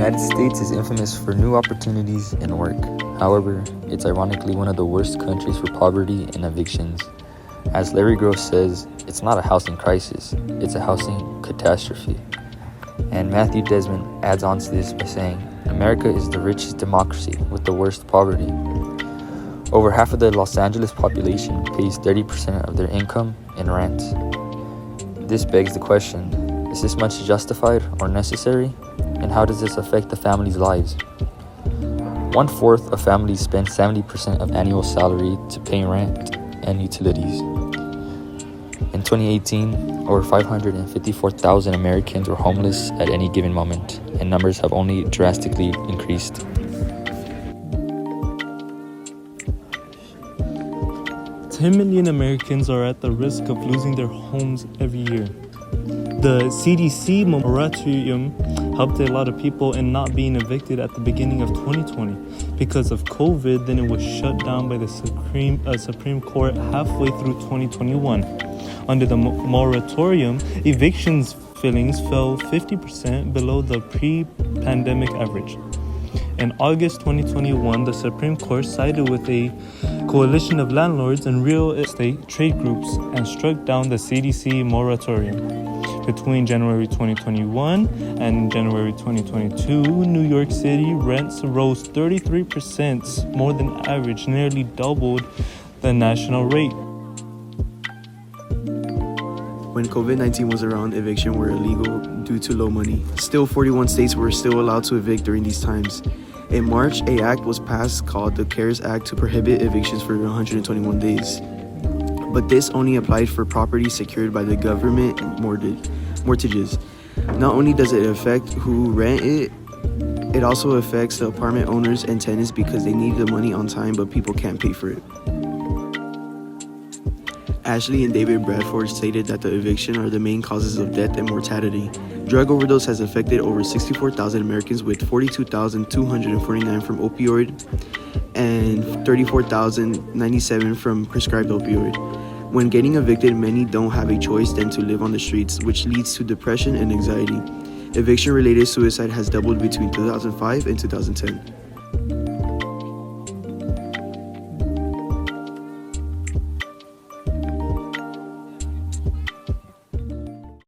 United States is infamous for new opportunities and work. However, it's ironically one of the worst countries for poverty and evictions. As Larry Gross says, it's not a housing crisis, it's a housing catastrophe. And Matthew Desmond adds on to this by saying, America is the richest democracy with the worst poverty. Over half of the Los Angeles population pays 30% of their income in rent. This begs the question, is this much justified or necessary? And how does this affect the family's lives? 1/4 of families spend 70% of annual salary to pay rent and utilities. In 2018, over 554,000 Americans were homeless at any given moment, and numbers have only drastically increased. $10 million Americans are at the risk of losing their homes every year. The CDC moratorium helped a lot of people in not being evicted at the beginning of 2020. Because of COVID, then it was shut down by the Supreme Court halfway through 2021. Under the moratorium, evictions fillings fell 50% below the pre-pandemic average. In August 2021, the Supreme Court sided with a coalition of landlords and real estate trade groups and struck down the CDC moratorium. Between January 2021 and January 2022, New York City rents rose 33% more than average, nearly doubled the national rate. When COVID-19 was around, eviction were illegal due to low money. Still, 41 states were still allowed to evict during these times. In March, an act was passed called the CARES Act to prohibit evictions for 121 days. But this only applied for property secured by the government mortgages. Not only does it affect who rent it, it also affects the apartment owners and tenants because they need the money on time, but people can't pay for it. Ashley and David Bradford stated that the eviction are the main causes of death and mortality. Drug overdose has affected over 64,000 Americans, with 42,249 from opioid and 34,097 from prescribed opioid. When getting evicted, many don't have a choice than to live on the streets, which leads to depression and anxiety. Eviction-related suicide has doubled between 2005 and 2010.